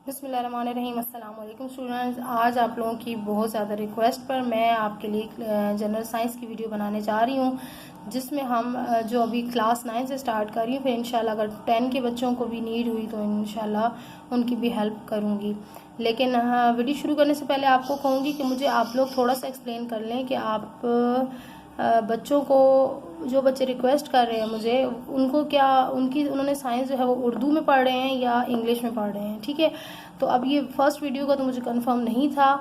बिस्मिल्लाहिर्रहमानिर्रहीम। अस्सलाम वालेकुम स्टूडेंट्स। आज आप लोगों की बहुत ज़्यादा रिक्वेस्ट पर मैं आपके लिए जनरल साइंस की वीडियो बनाने जा रही हूँ, जिसमें हम जो अभी क्लास 9 से स्टार्ट कर रही हूँ, फिर इंशाल्लाह अगर 10 के बच्चों को भी नीड हुई तो इंशाल्लाह उनकी भी हेल्प करूँगी। लेकिन वीडियो शुरू करने से पहले आपको कहूँगी कि मुझे आप लोग थोड़ा सा एक्सप्लेन कर लें कि आप बच्चों को, जो बच्चे रिक्वेस्ट कर रहे हैं मुझे, उनको क्या उन्होंने साइंस जो है वो उर्दू में पढ़ रहे हैं या इंग्लिश में पढ़ रहे हैं। ठीक है, तो अब ये फर्स्ट वीडियो का तो मुझे कंफर्म नहीं था,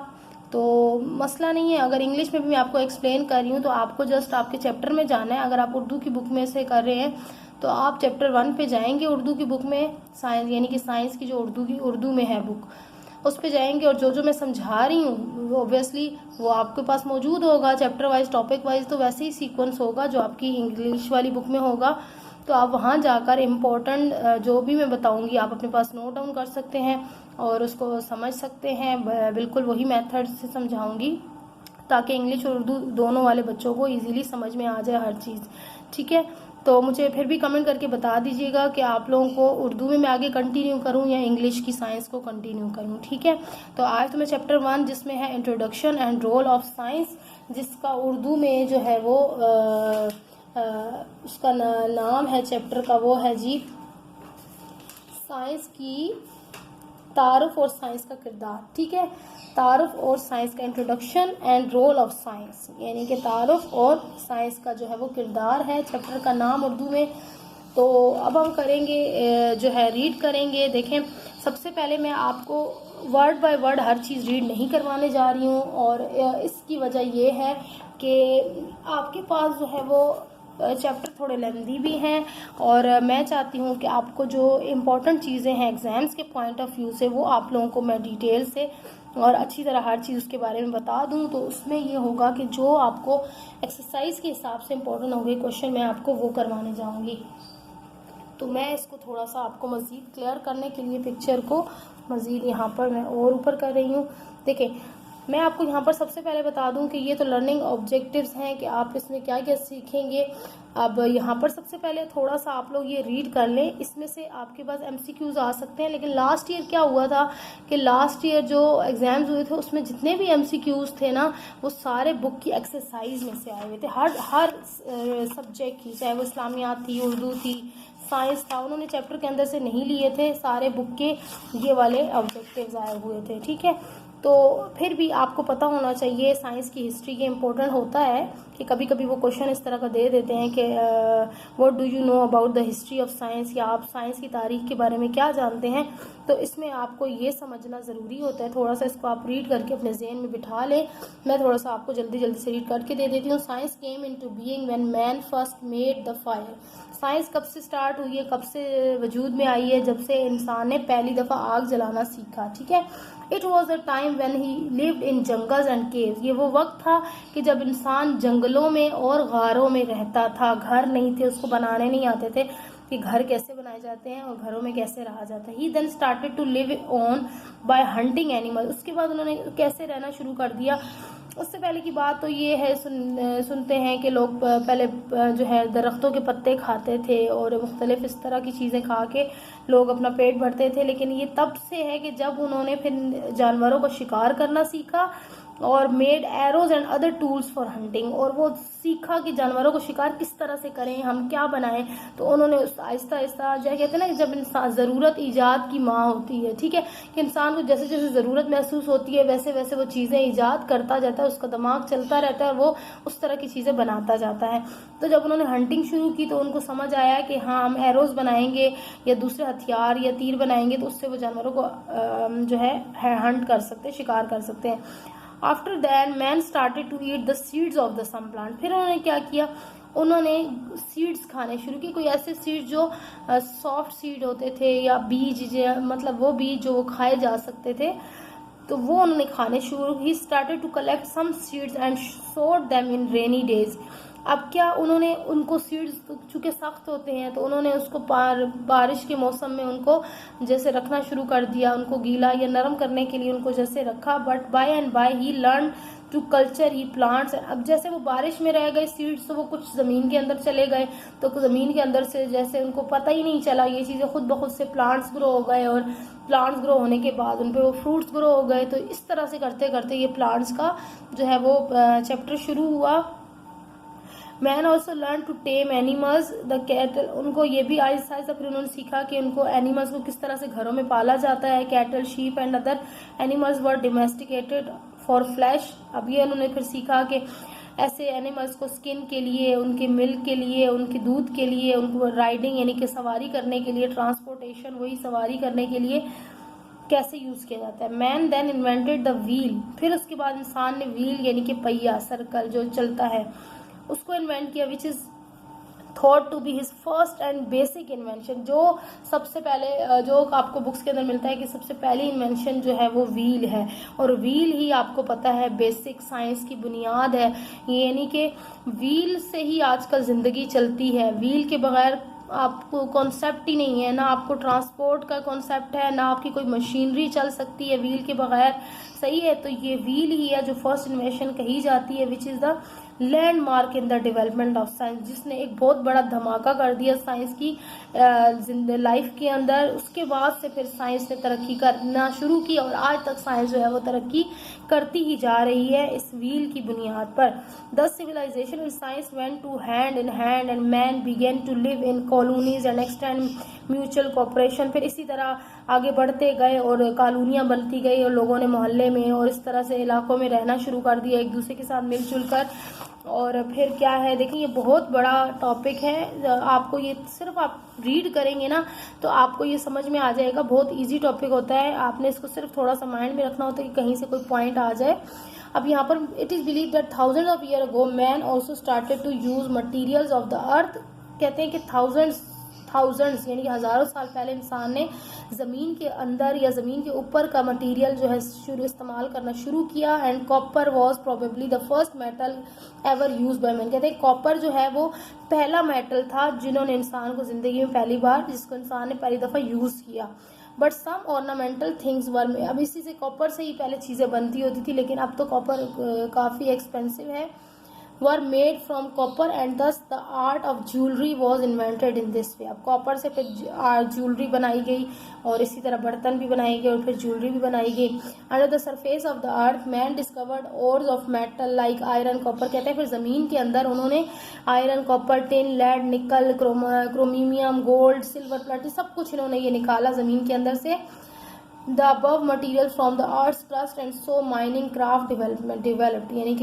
तो मसला नहीं है। अगर इंग्लिश में भी मैं आपको एक्सप्लेन कर रही हूँ तो आपको जस्ट आपके चैप्टर में जाना है। अगर आप उर्दू की बुक में से कर रहे हैं तो आप चैप्टर 1 पे जाएंगे उर्दू की बुक में, साइंस यानी कि साइंस की जो उर्दू में है बुक, उस पे जाएंगे और जो मैं समझा रही हूँ वो ऑब्वियसली वो आपके पास मौजूद होगा चैप्टर वाइज, टॉपिक वाइज, तो वैसे ही सीक्वेंस होगा जो आपकी इंग्लिश वाली बुक में होगा। तो आप वहाँ जाकर इम्पोर्टेंट जो भी मैं बताऊँगी आप अपने पास नोट डाउन कर सकते हैं और उसको समझ सकते हैं। बिल्कुल वही मेथड से समझाऊँगी ताकि इंग्लिश और उर्दू दोनों वाले बच्चों को इजीली समझ में आ जाए हर चीज़। ठीक है, तो मुझे फिर भी कमेंट करके बता दीजिएगा कि आप लोगों को उर्दू में मैं आगे कंटिन्यू करूं या इंग्लिश की साइंस को कंटिन्यू करूं। ठीक है, तो आज तो मैं चैप्टर 1 जिसमें है introduction and role of science, जिसका उर्दू में जो है वो उसका नाम है चैप्टर का, वो है जी साइंस की तारुफ और साइंस का किरदार। ठीक है, तारुफ और साइंस का, introduction and role of science, यानी कि तारुफ और साइंस का जो है वो किरदार है चैप्टर का नाम उर्दू में। तो अब हम करेंगे जो है रीड करेंगे। देखें, सबसे पहले मैं आपको word by word her cheese read नहीं करवाने जा रही हूँ, और इसकी वजह ये है कि आपके पास जो है वो चैप्टर थोड़े लेंदी भी हैं, और मैं चाहती हूँ कि आपको जो इम्पोर्टेंट चीज़ें हैं एग्ज़ाम्स के पॉइंट ऑफ व्यू से वो आप लोगों को मैं डिटेल से और अच्छी तरह हर चीज़ उसके बारे में बता दूँ। तो उसमें ये होगा कि जो आपको एक्सरसाइज के हिसाब से इम्पोर्टेंट होंगे क्वेश्चन, मैं आपको वो करवाने जाऊँगी। तो मैं इसको थोड़ा सा आपको मज़ीद क्लियर करने के लिए पिक्चर को मज़ीद यहाँ पर मैं और ऊपर कर रही हूँ। देखें, मैं आपको यहाँ पर सबसे पहले बता दूं कि ये तो लर्निंग ऑब्जेक्टिव्स हैं कि आप इसमें क्या क्या सीखेंगे। अब यहाँ पर सबसे पहले थोड़ा सा आप लोग ये रीड कर लें, इसमें से आपके पास MCQs आ सकते हैं। लेकिन लास्ट ईयर क्या हुआ था कि लास्ट ईयर जो एग्ज़ाम्स हुए थे उसमें जितने भी MCQs थे ना, वो सारे बुक की एक्सरसाइज में से आए हुए थे, हर सब्जेक्ट की, चाहे वो इस्लामियात थी, उर्दू थी, साइंस था, उन्होंने चैप्टर के अंदर से नहीं लिए थे, सारे बुक के ये वाले ऑब्जेक्टिव्स आए हुए थे। ठीक है, तो फिर भी आपको पता होना चाहिए साइंस की हिस्ट्री के इम्पोर्टेंट होता है कि कभी कभी वो क्वेश्चन इस तरह का दे देते हैं कि what do you know about the history of science, या आप साइंस की तारीख के बारे में क्या जानते हैं। तो इसमें आपको ये समझना ज़रूरी होता है, थोड़ा सा इसको आप रीड करके अपने जहन में बिठा लें। मैं थोड़ा सा आपको जल्दी जल्दी से रीड करके दे देती हूँ। Science came into being when man first made the fire. Science कब से स्टार्ट हुई है, कब से वजूद में आई है? जब से इंसान ने पहली दफ़ा आग जलाना सीखा। ठीक है, it was a time when he lived in jungles and caves. ये वो वक्त था कि जब इंसान जंगलों में और गारों में रहता था। घर नहीं थे, उसको बनाने नहीं आते थे कि घर कैसे बनाए जाते हैं और घरों में कैसे रहा जाता है। He then started to live on by hunting animal. उसके बाद उन्होंने कैसे रहना शुरू कर दिया। उससे पहले की बात तो ये है, सुनते हैं कि लोग पहले जो है दरख्तों के पत्ते खाते थे और मुख्तलिफ इस तरह की चीज़ें खा के लोग अपना पेट भरते थे। लेकिन ये तब से है कि जब उन्होंने फिर जानवरों को शिकार करना सीखा और made arrows and other tools for hunting, और वो सीखा कि जानवरों को शिकार किस तरह से करें, हम क्या बनाएं। तो उन्होंने आहिस्ता आहिस्ता, जो कहते हैं ना कि जब इंसान, ज़रूरत ईजाद की माँ होती है। ठीक है, कि इंसान को जैसे जैसे ज़रूरत महसूस होती है वैसे वैसे वो चीज़ें ईजाद करता जाता है, उसका दिमाग चलता रहता है और वो उस तरह की चीज़ें बनाता जाता है। तो जब उन्होंने हंटिंग शुरू की तो उनको समझ आया कि हाँ, हम एरोज बनाएंगे या दूसरे हथियार या तीर बनाएंगे तो उससे वो जानवरों को जो है हंट कर सकते हैं, शिकार कर सकते हैं। After that man started to eat the seeds of the some plant. फिर उन्होंने क्या किया, उन्होंने सीड्स खाने शुरू किए, कोई ऐसे सीड जो सॉफ्ट सीड होते थे या बीज, मतलब वो बीज जो खाए जा सकते थे, तो वो उन्होंने खाने शुरू। He started to collect some seeds and sowed them in rainy days. अब क्या उन्होंने उनको सीड्स चूँकि सख्त होते हैं तो उन्होंने उसको बारिश के मौसम में उनको जैसे रखना शुरू कर दिया, उनको गीला या नरम करने के लिए उनको जैसे रखा। But by and by he learn to culture he plants. अब जैसे वो बारिश में रह गए सीड्स तो वो कुछ ज़मीन के अंदर चले गए, तो ज़मीन के अंदर से जैसे उनको पता ही नहीं चला, ये चीज़ें खुद ब खुद से प्लांट्स ग्रो हो गए, और प्लांट्स ग्रो होने के बाद उन पे वो फ्रूट्स ग्रो हो गए। तो इस तरह से करते करते ये प्लांट्स का जो है वो चैप्टर शुरू हुआ। Man also learn to tame animals the cattle. उनको ये भी आहिस्ता आहिस्ता फिर उन्होंने सीखा कि उनको एनिमल्स को किस तरह से घरों में पाला जाता है। Cattle, sheep and other animals were domesticated for flash. अब ये उन्होंने फिर सीखा कि ऐसे एनिमल्स को स्किन के लिए, उनके मिल्क के लिए, उनके दूध के लिए, उनको राइडिंग यानी कि सवारी करने के लिए, ट्रांसपोर्टेशन वही सवारी करने के लिए कैसे यूज़ किया जाता है। Man then invented the wheel. फिर उसके बाद इंसान ने व्हील यानी कि पहिया, सर्कल जो चलता है, उसको इन्वेंट किया, which is thought to be his first and basic invention. जो सबसे पहले जो आपको बुक्स के अंदर मिलता है कि सबसे पहली इन्वेंशन जो है वो व्हील है, और व्हील ही आपको पता है बेसिक साइंस की बुनियाद है। यानी कि व्हील से ही आजकल ज़िंदगी चलती है। व्हील के बगैर आपको कॉन्सेप्ट ही नहीं है, ना आपको ट्रांसपोर्ट का कॉन्सेप्ट है, ना आपकी कोई मशीनरी चल सकती है व्हील के बगैर। सही है, तो ये व्हील ही है जो फर्स्ट इन्वेंशन कही जाती है, which is the landmark in the development of science, जिसने एक बहुत बड़ा धमाका कर दिया साइंस की लाइफ के अंदर। उसके बाद से फिर साइंस ने तरक्की करना शुरू की, और आज तक साइंस जो है वो तरक्की करती ही जा रही है इस व्हील की बुनियाद पर। The civilization and science went to hand in hand and man began to live in colonies and extend mutual cooperation. फिर इसी तरह आगे बढ़ते गए और कॉलोनियाँ बनती गई, और लोगों ने मोहल्ले में और इस तरह से इलाकों में रहना शुरू कर दिया एक दूसरे के साथ मिलजुल कर। और फिर क्या है, देखिए ये बहुत बड़ा टॉपिक है। आपको ये सिर्फ आप रीड करेंगे ना तो आपको ये समझ में आ जाएगा। बहुत इजी टॉपिक होता है, आपने इसको सिर्फ थोड़ा सा माइंड में रखना होता है कि कहीं से कोई पॉइंट आ जाए। अब यहाँ पर it is believe that thousands of year ago man also started to use materials of the earth. कहते हैं कि थाउजेंड्स यानी कि हज़ारों साल पहले इंसान ने ज़मीन के अंदर या ज़मीन के ऊपर का मटेरियल जो है इस्तेमाल करना शुरू किया। And copper was probably the first metal ever use by man. कहते हैं कॉपर जो है वो पहला मेटल था जिन्होंने इंसान को ज़िंदगी में पहली बार, जिसको इंसान ने पहली दफ़ा यूज़ किया। But some ornamental things were, अब इसी से कॉपर से ही पहले चीज़ें बनती होती थी, लेकिन अब तो कॉपर काफ़ी एक्सपेंसिव है। were made from copper and thus the art of jewelry was invented in this way। अब कॉपर से फिर ज्वेलरी बनाई गई, और इसी तरह बर्तन भी बनाए गए, और फिर ज्वेलरी भी बनाई गई। Under the surface of the earth man discovered ores of metal like iron, copper. कहते हैं फिर ज़मीन के अंदर उन्होंने आयरन, कॉपर, टिन, लेड, निकल, क्रोमीनियम, गोल्ड, सिल्वर, प्लेटिनम, सब कुछ इन्होंने ये निकाला ज़मीन के अंदर से। The above material from the earth crust and so mining craft developed, यानी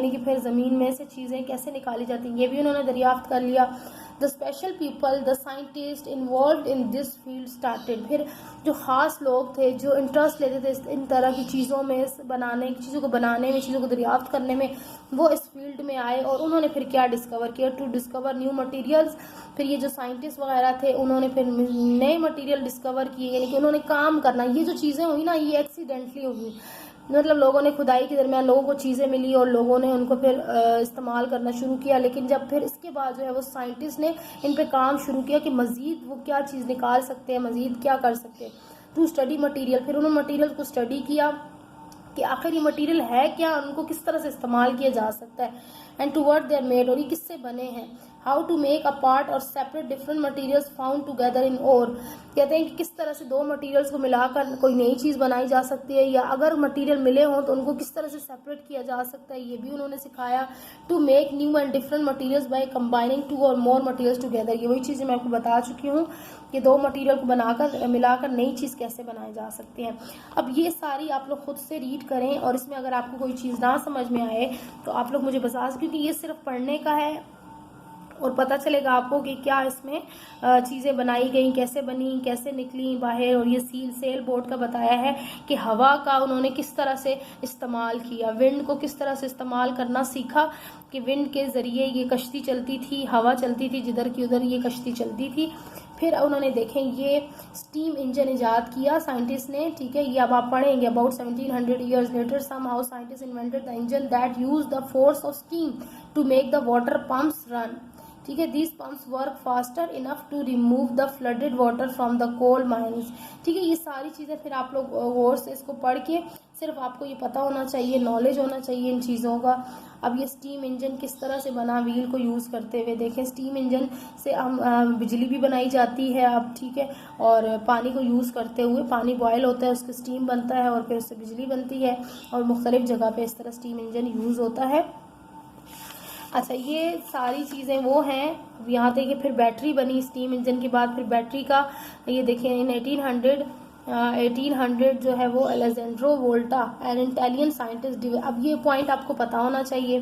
कि फिर ज़मीन में से चीज़ें कैसे निकाली जाती हैं ये भी उन्होंने दरियाफ्त कर लिया। The special people the scientist involve in this field started. फिर जो ख़ास लोग थे जो इंटरेस्ट लेते थे इन तरह की चीज़ों में, चीज़ों को बनाने में, चीज़ों को दरियाफ्त करने में, वो इस फील्ड में आए। और उन्होंने फिर क्या डिस्कवर किया, टू डिस्कवर न्यू मटीरियल्स। फिर ये जो साइंटिस्ट वगैरह थे उन्होंने फिर नए मटीरियल डिस्कवर किए, यानी कि उन्होंने काम करना। ये जो चीज़ें हुई ना ये एक्सीडेंटली हुई, मतलब लोगों ने खुदाई के दरमियान लोगों को चीज़ें मिली और लोगों ने उनको फिर इस्तेमाल करना शुरू किया। लेकिन जब फिर इसके बाद जो है वो साइंटिस्ट ने इन पे काम शुरू किया कि मज़ीद वो क्या चीज़ निकाल सकते हैं, मज़ीद क्या कर सकते हैं। टू स्टडी मटीरियल, फिर उन्होंने मटीरियल को स्टडी किया कि आखिर ये मटीरियल है क्या, उनको किस तरह से इस्तेमाल किया जा सकता है। And to what they are made, और ये किससे बने हैं। How to make a part or separate different materials found together in ore. कहते हैं कि किस तरह से दो मटीरियल्स को मिलाकर कोई नई चीज़ बनाई जा सकती है, या अगर मटीरियल मिले हों तो उनको किस तरह से सेपरेट किया जा सकता है, ये भी उन्होंने सिखाया। To make new and different materials by combining two और मोर मटीरियल्स टुगेदर। ये वही चीज़ें मैं आपको बता चुकी हूँ कि दो मटीरियल को बनाकर मिलाकर नई चीज़ कैसे बनाई जा सकती है। अब ये सारी आप लोग खुद से रीड करें, और इसमें अगर आपको कोई चीज़ ना समझ में आए तो आप लोग मुझे बता सकते, क्योंकि ये सिर्फ पढ़ने का है और पता चलेगा आपको कि क्या इसमें चीज़ें बनाई गई, कैसे बनी, कैसे निकली बाहर। और ये सेल बोट का बताया है कि हवा का उन्होंने किस तरह से इस्तेमाल किया, विंड को किस तरह से इस्तेमाल करना सीखा, कि विंड के ज़रिए ये कश्ती चलती थी, हवा चलती थी जिधर की उधर ये कश्ती चलती थी। फिर उन्होंने देखें ये स्टीम इंजन इजाद किया साइंटिस्ट ने, ठीक है, ये अब आप पढ़ेंगे। About 1700 years later somehow scientist invented the engine that use the force of steam to make the water pumps run, ठीक है। These pumps work faster enough to remove the flooded water from the coal mines, ठीक है। ये सारी चीज़ें फिर आप लोग गौर से इसको पढ़ के, सिर्फ आपको ये पता होना चाहिए, नॉलेज होना चाहिए इन चीज़ों का। अब ये स्टीम इंजन किस तरह से बना, व्हील को यूज़ करते हुए देखें। स्टीम इंजन से हम बिजली भी बनाई जाती है अब, ठीक है, और पानी को यूज़ करते हुए, पानी बॉयल होता है, उसका स्टीम बनता है और फिर उससे बिजली बनती है, और मुख्तलिफ जगह पे इस तरह स्टीम इंजन यूज़ होता है। अच्छा, ये सारी चीज़ें वो हैं। यहाँ तक कि फिर बैटरी बनी स्टीम इंजन के बाद, फिर बैटरी का ये देखिए इन 1800 जो है वो अलेजेंड्रो वोल्टा एन इटालियन साइंटिस्ट। अब ये पॉइंट आपको पता होना चाहिए,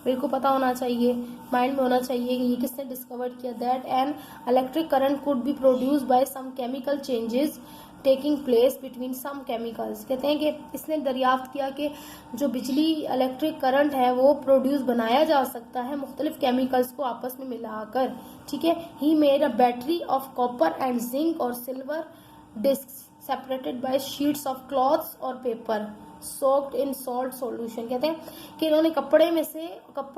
मेरे को पता होना चाहिए, माइंड में होना चाहिए कि ये किसने डिस्कवर किया। That an electric current could be produce by some chemical changes taking place between some chemicals. कहते हैं कि इसने दरियाफ्त किया कि जो बिजली इलेक्ट्रिक करंट है वो प्रोड्यूस बनाया जा सकता है मुख्तलिफ केमिकल्स को आपस में मिलाकर, ठीक है। He made a battery of copper and zinc or silver disc separated by sheets of cloths or paper soaked in salt solution. कहते हैं कि इन्होंने कपड़े में से और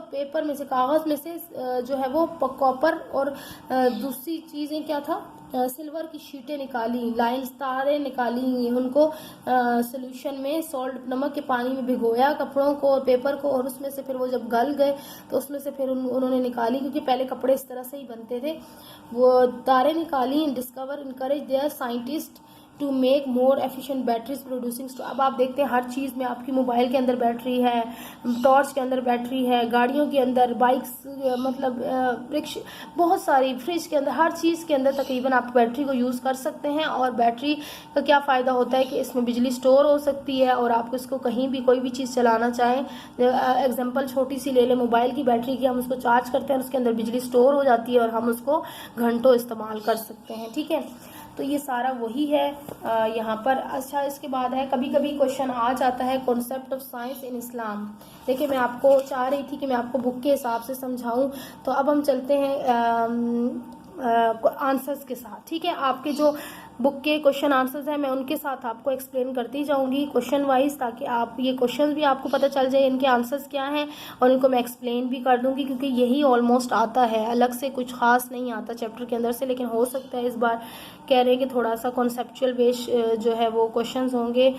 पेपर में से, कागज़ में से जो है वो कॉपर और दूसरी चीज़ें क्या था, सिल्वर की शीटें निकाली, लाइन्स तारें निकाली, उनको सोल्यूशन में सॉल्ट नमक के पानी में भिगोया कपड़ों को और पेपर को, और उसमें से फिर वो जब गल गए तो उसमें से फिर उन्होंने निकाली, क्योंकि पहले कपड़े इस तरह से ही बनते थे, वो तारें निकाली। Discover encourage their scientist to make more efficient batteries producing. अब आप देखते हैं हर चीज़ में, आपकी मोबाइल के अंदर बैटरी है, टॉर्च के अंदर बैटरी है, गाड़ियों के अंदर, बाइक्स मतलब रिक्शा, बहुत सारी, फ्रिज के अंदर, हर चीज़ के अंदर तकरीबन आप बैटरी को यूज़ कर सकते हैं। और बैटरी का क्या फ़ायदा होता है कि इसमें बिजली स्टोर हो सकती है और आप इसको कहीं भी कोई भी चीज़ चलाना चाहें, एग्जाम्पल छोटी सी ले लें मोबाइल की बैटरी की, हम उसको चार्ज करते हैं, उसके अंदर बिजली स्टोर हो जाती है और हम उसको घंटों इस्तेमाल कर सकते हैं, ठीक है। तो ये सारा वही है यहाँ पर। अच्छा, इसके बाद है, कभी कभी क्वेश्चन आ जाता है कॉन्सेप्ट ऑफ साइंस इन इस्लाम। देखिए, मैं आपको चाह रही थी कि मैं आपको बुक के हिसाब से समझाऊं, तो अब हम चलते हैं आंसर्स के साथ, ठीक है। आपके जो बुक के क्वेश्चन आंसर्स हैं मैं उनके साथ आपको एक्सप्लेन करती जाऊंगी क्वेश्चन वाइज, ताकि आप ये क्वेश्चंस भी आपको पता चल जाए इनके आंसर्स क्या हैं, और इनको मैं एक्सप्लेन भी कर दूंगी, क्योंकि यही ऑलमोस्ट आता है, अलग से कुछ खास नहीं आता चैप्टर के अंदर से। लेकिन हो सकता है इस बार कह रहे हैं कि थोड़ा सा कॉन्सेप्चुअल बेस जो है वो क्वेश्चंस होंगे,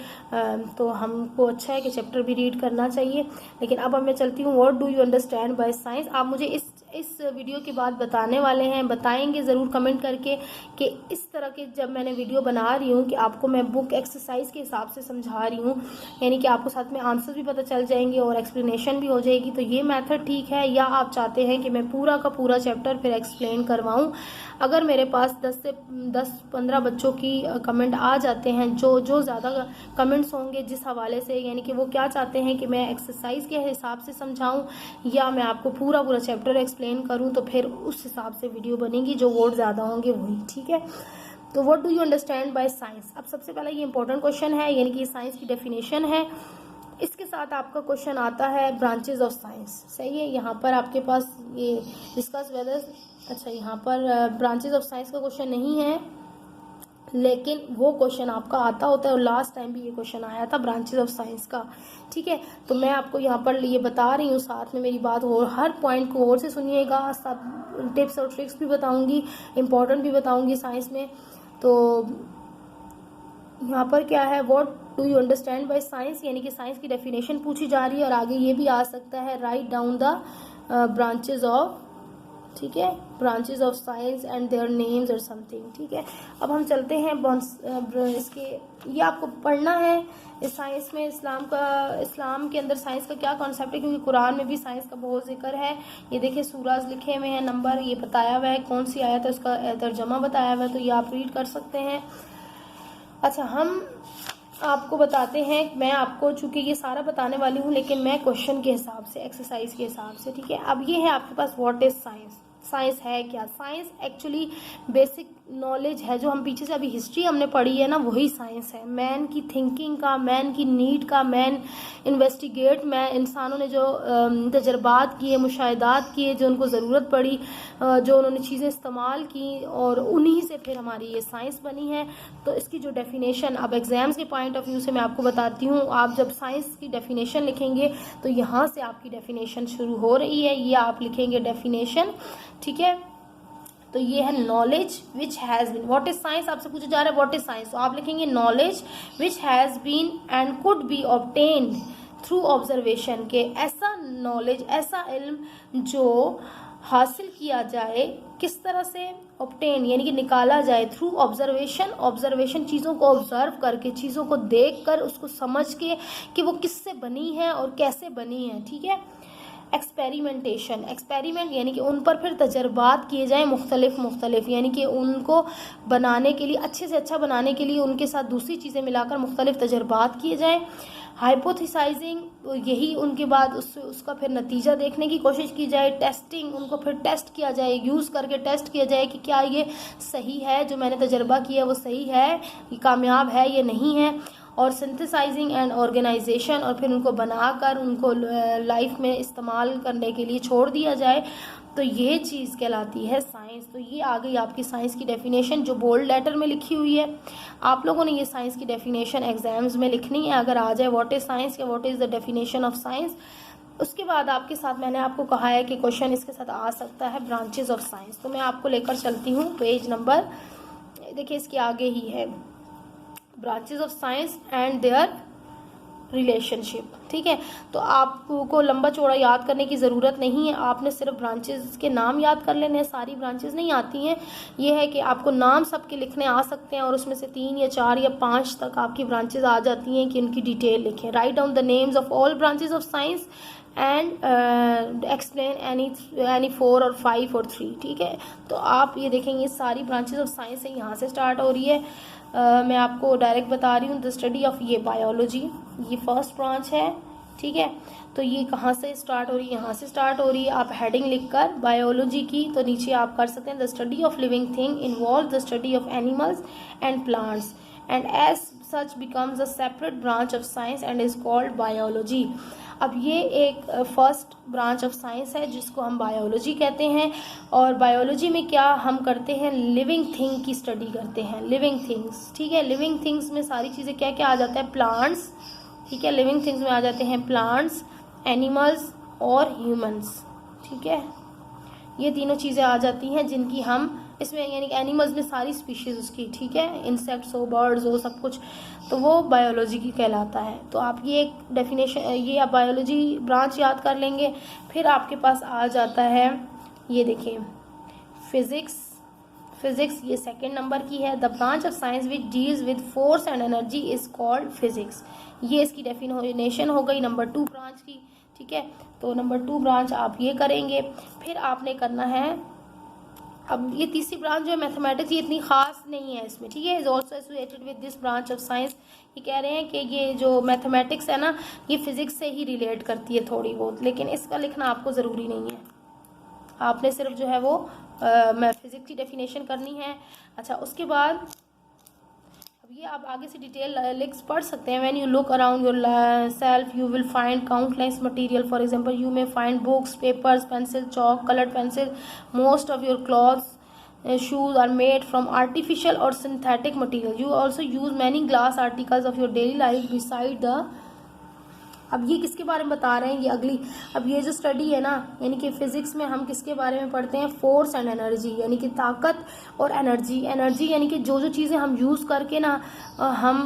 तो हमको अच्छा है कि चैप्टर भी रीड करना चाहिए। लेकिन अब मैं चलती हूँ, what do you understand by science. आप मुझे इस वीडियो के बाद बताने वाले हैं, बताएंगे ज़रूर कमेंट करके कि इस तरह के जब मैंने वीडियो बना रही हूँ कि आपको मैं बुक एक्सरसाइज के हिसाब से समझा रही हूँ, यानी कि आपको साथ में आंसर भी पता चल जाएंगे और एक्सप्लेनेशन भी हो जाएगी, तो ये मेथड ठीक है, या आप चाहते हैं कि मैं पूरा का पूरा चैप्टर फिर एक्सप्लेन करवाऊँ। अगर मेरे पास 10 से 10-15 बच्चों की कमेंट आ जाते हैं, जो ज़्यादा कमेंट्स होंगे जिस हवाले से, यानी कि वो क्या चाहते हैं कि मैं एक्सरसाइज के हिसाब से समझाऊं या मैं आपको पूरा पूरा चैप्टर एक्सप्लेन करूं, तो फिर उस हिसाब से वीडियो बनेगी, जो वोट ज़्यादा होंगे वही, ठीक है। तो what do you understand by science. अब सबसे पहला ये इंपॉर्टेंट क्वेश्चन है, यानी कि साइंस की डेफिनेशन है। इसके साथ आपका क्वेश्चन आता है ब्रांचेज ऑफ साइंस, सही है। यहाँ पर आपके पास ये डिस्कस वेदर, अच्छा यहाँ पर ब्रांचेज ऑफ साइंस का क्वेश्चन नहीं है, लेकिन वो क्वेश्चन आपका आता होता है, और लास्ट टाइम भी ये क्वेश्चन आया था ब्रांचेज ऑफ साइंस का, ठीक है। तो मैं आपको यहाँ पर ये बता रही हूँ, साथ में मेरी बात और हर पॉइंट को और से सुनिएगा, सब टिप्स और ट्रिक्स भी बताऊँगी, इम्पोर्टेंट भी बताऊँगी साइंस में। तो यहाँ पर क्या है, what do you understand by science, यानी कि साइंस की डेफिनेशन पूछी जा रही है, और आगे ये भी आ सकता है, write down the branches of, ठीक है, branches of science and their names और समथिंग, ठीक है। अब हम चलते हैं इसके, ये आपको पढ़ना है इस साइंस में, इस्लाम के अंदर साइंस का क्या कॉन्सेप्ट है, क्योंकि कुरान में भी साइंस का बहुत जिक्र है। ये देखिए सूराज लिखे हुए हैं, नंबर ये बताया हुआ है, कौन सी आयत है उसका तर्जमा बताया हुआ है, तो ये आप रीड कर सकते हैं। अच्छा, हम आपको बताते हैं, मैं आपको चूंकि ये सारा बताने वाली हूँ, लेकिन मैं क्वेश्चन के हिसाब से, एक्सरसाइज के हिसाब से, ठीक है। अब ये है आपके पास व्हाट इज साइंस, साइंस है क्या। साइंस एक्चुअली बेसिक नॉलेज है, जो हम पीछे से अभी हिस्ट्री हमने पढ़ी है ना, वही साइंस है। मैन की थिंकिंग का, मैन की नीड का, मैन इन्वेस्टिगेट, मैं इंसानों ने जो तजर्बात किए, मुशाहिदात किए, जो उनको ज़रूरत पड़ी, जो उन्होंने चीज़ें इस्तेमाल की, और उन्हीं से फिर हमारी ये साइंस बनी है। तो इसकी जो डेफिनेशन अब एग्ज़ाम्स के पॉइंट ऑफ व्यू से मैं आपको बताती हूँ। आप जब साइंस की डेफिनेशन लिखेंगे तो यहाँ से आपकी डेफिनेशन शुरू हो रही है। ये आप लिखेंगे डेफिनेशन, ठीक है। तो ये है knowledge which has been, what is science आपसे पूछा जा रहा है, व्हाट इज साइंस, तो आप लिखेंगे knowledge which has been and could be obtained through observation, के ऐसा नॉलेज, ऐसा इल्म जो हासिल किया जाए, किस तरह से, ऑब्टेन यानी कि निकाला जाए, थ्रू ऑब्जर्वेशन, ऑब्जर्वेशन चीज़ों को ऑब्जर्व करके, चीज़ों को देख कर, उसको समझ के कि वो किससे बनी है और कैसे बनी है, ठीक है। एक्सपेरिमेंटेशन, एक्सपेरिमेंट यानी कि उन पर फिर तजर्बात किए जाएँ मुख्तलिफ, यानी कि उनको बनाने के लिए, अच्छे से अच्छा बनाने के लिए उनके साथ दूसरी चीज़ें मिलाकर मुख्तलिफ तजर्बात किए जाएँ। हाइपोथेसाइजिंग, यही उनके बाद उसका फिर नतीजा देखने की कोशिश की जाए। टेस्टिंग, उनको फिर टेस्ट किया जाए, यूज़ करके टेस्ट किया जाए कि क्या ये सही है, जो मैंने तजर्बा किया वो सही है, ये कामयाब है, ये नहीं है। और सिंथेसाइजिंग एंड ऑर्गेनाइजेशन, और फिर उनको बनाकर उनको लाइफ में इस्तेमाल करने के लिए छोड़ दिया जाए। तो ये चीज़ कहलाती है साइंस। तो ये आ गई आपकी साइंस की डेफिनेशन, जो बोल्ड लेटर में लिखी हुई है। आप लोगों ने ये साइंस की डेफिनेशन एग्जाम्स में लिखनी है, अगर आ जाए व्हाट इज़ साइंस या what is the definition of science. उसके बाद आपके साथ मैंने आपको कहा है कि क्वेश्चन इसके साथ आ सकता है ब्रांचेज ऑफ साइंस। तो मैं आपको लेकर चलती हूँ पेज नंबर, देखिए इसके आगे ही है, branches of science and their relationship, ठीक है। तो आपको लंबा चौड़ा याद करने की ज़रूरत नहीं है, आपने सिर्फ ब्रांचेस के नाम याद कर लेने हैं, सारी ब्रांचेस नहीं आती हैं। ये है कि आपको नाम सबके लिखने आ सकते हैं, और उसमें से 3 या 4 या 5 तक आपकी ब्रांचेस आ जाती हैं कि उनकी डिटेल लिखें। Write down the names of all branches of science and explain any 4 और 5 और 3, ठीक है। तो आप ये देखेंगे सारी ब्रांचेस ऑफ साइंस है, यहाँ से स्टार्ट हो रही है। मैं आपको डायरेक्ट बता रही हूँ, द स्टडी ऑफ, ये बायोलॉजी, ये फर्स्ट ब्रांच है, ठीक है। तो ये कहाँ से स्टार्ट हो रही है, यहाँ से स्टार्ट हो रही है। आप हेडिंग लिखकर बायोलॉजी की, तो नीचे आप कर सकते हैं the study of living thing involve the study of animals and plants and as such becomes a separate branch of science and is called biology. अब ये एक फर्स्ट ब्रांच ऑफ साइंस है जिसको हम बायोलॉजी कहते हैं। और बायोलॉजी में क्या हम करते हैं, लिविंग थिंग की स्टडी करते हैं, लिविंग थिंग्स, ठीक है। लिविंग थिंग्स में सारी चीज़ें क्या क्या आ जाता है, प्लांट्स, ठीक है। लिविंग थिंग्स में आ जाते हैं प्लांट्स, एनिमल्स और ह्यूमंस, ठीक है। ये तीनों चीज़ें आ जाती हैं जिनकी हम इसमें, यानी कि एनिमल्स में सारी स्पीशीज़ उसकी, ठीक है, इंसेक्ट्स हो, बर्ड्स हो, सब कुछ, तो वो बायोलॉजी की कहलाता है। तो आप ये एक डेफिनेशन, ये आप बायोलॉजी ब्रांच याद कर लेंगे। फिर आपके पास आ जाता है, ये देखिए फिज़िक्स, फिज़िक्स ये सेकंड नंबर की है। The branch of science which deals with force and energy is called physics. ये इसकी डेफिनेशन हो गई नंबर 2 ब्रांच की, ठीक है। तो नंबर 2 ब्रांच आप ये करेंगे। फिर आपने करना है, अब ये तीसरी ब्रांच जो है मैथमेटिक्स, ये इतनी खास नहीं है इसमें, ठीक है, is also associated with this branch of science. ये कह रहे हैं कि ये जो मैथमेटिक्स है ना, ये फिज़िक्स से ही रिलेट करती है थोड़ी बहुत, लेकिन इसका लिखना आपको ज़रूरी नहीं है। आपने सिर्फ जो है वो फिज़िक्स की डेफिनेशन करनी है। अच्छा, उसके बाद अब ये आप आगे से डिटेल लिंक्स पढ़ सकते हैं। When you look around your self you will find countless material, for example you may find books, papers, pencil, chalk, colored pencil. Most of your clothes, shoes are made from artificial or synthetic material. You also use many glass articles of your daily life beside the, अब ये किसके बारे में बता रहे हैं, ये अगली, अब ये जो स्टडी है ना, यानी कि फिज़िक्स में हम किसके बारे में पढ़ते हैं, फोर्स एंड एनर्जी, यानी कि ताकत और एनर्जी। एनर्जी यानी कि जो जो चीज़ें हम यूज़ करके ना हम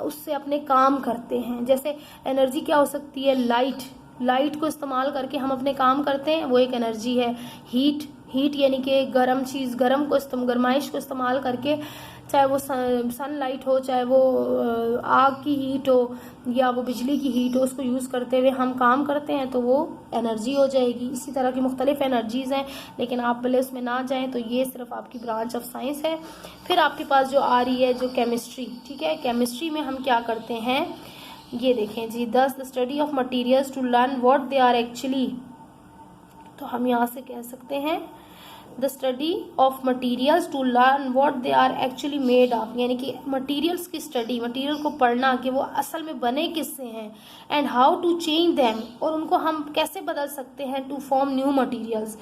उससे अपने काम करते हैं। जैसे एनर्जी क्या हो सकती है, लाइट, लाइट को इस्तेमाल करके हम अपने काम करते हैं, वो एक एनर्जी है। हीट, हीट यानी कि गर्म चीज़, गर्माइश को इस्तेमाल करके, चाहे वो सनलाइट हो, चाहे वो आग की हीट हो या वो बिजली की हीट हो, उसको यूज़ करते हुए हम काम करते हैं तो वो एनर्जी हो जाएगी। इसी तरह की मुख्तलिफ एनर्जीज़ हैं, लेकिन आप पहले उसमें ना जाएं। तो ये सिर्फ आपकी ब्रांच ऑफ साइंस है। फिर आपके पास जो आ रही है जो केमिस्ट्री, ठीक है। केमिस्ट्री में हम क्या करते हैं, ये देखें जी, the study of materials to learn what they are actually. तो हम यहाँ से कह सकते हैं the study of materials to learn what they are actually made of, यानी कि मटीरियल्स की स्टडी, मटीरियल को पढ़ना कि वो असल में बने किससे हैं, and how to change them, और उनको हम कैसे बदल सकते हैं, टू फॉर्म न्यू मटीरियल्स,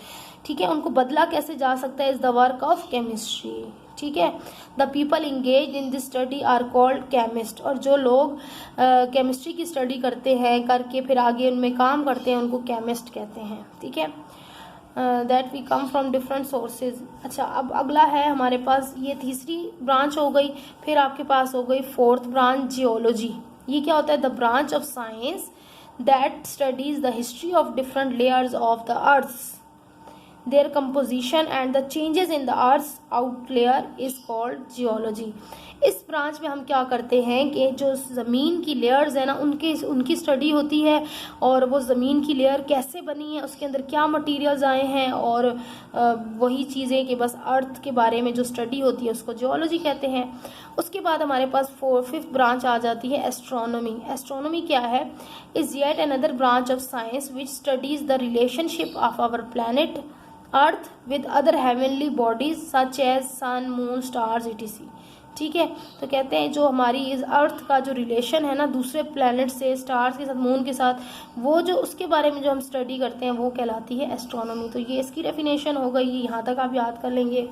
ठीक है, उनको बदला कैसे जा सकता है, is the work of chemistry, ठीक है। The people engage in this study are called chemist, और जो लोग केमिस्ट्री की स्टडी करते हैं करके फिर आगे उनमें काम करते हैं उनको केमिस्ट कहते हैं, ठीक है। That we come from different sources. अच्छा, अब अगला है हमारे पास, ये तीसरी ब्रांच हो गई, फिर आपके पास हो गई फोर्थ ब्रांच जियोलॉजी। ये क्या होता है, the branch of science that studies the history of different layers of the earth, their composition and the changes in the earth's out layer is called geology। इस ब्रांच में हम क्या करते हैं कि जो ज़मीन की लेयर्स है ना उनकी स्टडी होती है, और वो ज़मीन की लेयर कैसे बनी है, उसके अंदर क्या मटेरियल्स आए हैं, और वही चीज़ें कि बस अर्थ के बारे में जो स्टडी होती है उसको जियोलॉजी कहते हैं। उसके बाद हमारे पास फिफ्थ ब्रांच आ जाती है एस्ट्रोनॉमी। एस्ट्रोनॉमी क्या है, is yet another branch of science which studies the relationship of our planet earth with other heavenly bodies such as sun, moon, stars, etc। ठीक है, तो कहते हैं जो हमारी इस अर्थ का जो रिलेशन है ना दूसरे प्लैनेट से, स्टार्स के साथ, मून के साथ, वो जो उसके बारे में जो हम स्टडी करते हैं वो कहलाती है एस्ट्रोनॉमी। तो ये इसकी डेफिनेशन हो गई, यहाँ तक आप याद कर लेंगे।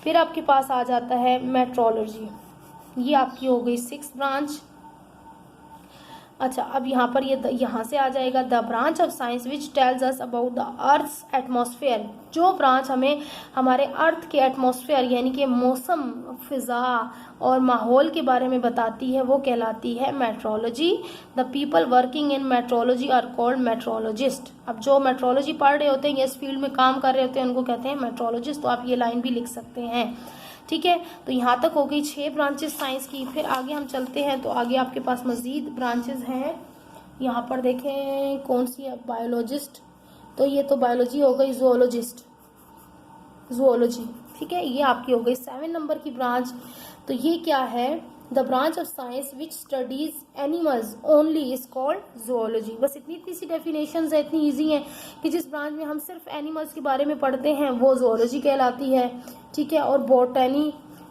फिर आपके पास आ जाता है मेट्रोलॉजी, ये आपकी हो गई सिक्स ब्रांच। अच्छा, अब यहाँ पर यहाँ से आ जाएगा the branch of science which tells us about the earth's atmosphere. जो ब्रांच हमें हमारे अर्थ के एटमॉस्फेयर यानी कि मौसम, फिज़ा और माहौल के बारे में बताती है वो कहलाती है meteorology. The people working in meteorology are called meteorologist. अब जो मेट्रोलॉजी पढ़ रहे होते हैं या इस फील्ड में काम कर रहे होते हैं उनको कहते हैं मेट्रोलॉजिस्ट। तो आप ये लाइन भी लिख सकते हैं, ठीक है। तो यहाँ तक हो गई 6 ब्रांचेस साइंस की। फिर आगे हम चलते हैं तो आगे आपके पास मज़ीद ब्रांचेस हैं। यहाँ पर देखें कौन सी है, बायोलॉजिस्ट, तो ये तो बायोलॉजी हो गई, जूलॉजिस्ट, जूलॉजी, ठीक है, ये आपकी हो गई 7 नंबर की ब्रांच। तो ये क्या है, the branch of science which studies animals only is called zoology. बस इतनी सी डेफिनेशंस है, इतनी इजी है कि जिस ब्रांच में हम सिर्फ एनिमल्स के बारे में पढ़ते हैं वो जूलॉजी कहलाती है, ठीक है। और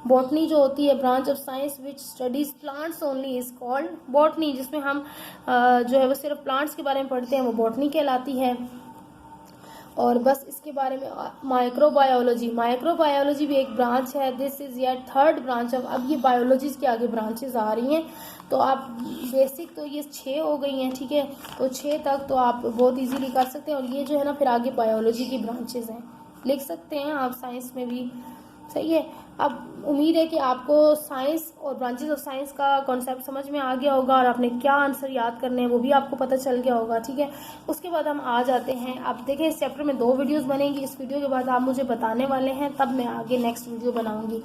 बॉटनी जो होती है branch of science which studies plants only is called botany, जिसमें हम जो है वो सिर्फ प्लांट्स के बारे में पढ़ते हैं वो बॉटनी कहलाती है। और बस इसके बारे में माइक्रोबायोलॉजी, माइक्रोबायोलॉजी भी एक ब्रांच है। This is your third branch of, अब ये बायोलॉजीज के आगे ब्रांचेस आ रही हैं। तो आप बेसिक तो ये 6 हो गई हैं, ठीक है, तो 6 तक तो आप बहुत इजीली कर सकते हैं। और ये जो है ना फिर आगे बायोलॉजी की ब्रांचेस हैं, लिख सकते हैं आप साइंस में भी, सही है। अब उम्मीद है कि आपको साइंस और ब्रांचेस ऑफ साइंस का कॉन्सेप्ट समझ में आ गया होगा और आपने क्या आंसर याद करने हैं वो भी आपको पता चल गया होगा, ठीक है। उसके बाद हम आ जाते हैं, आप देखें इस चैप्टर में 2 वीडियोस बनेंगी। इस वीडियो के बाद आप मुझे बताने वाले हैं, तब मैं आगे नेक्स्ट वीडियो बनाऊंगी।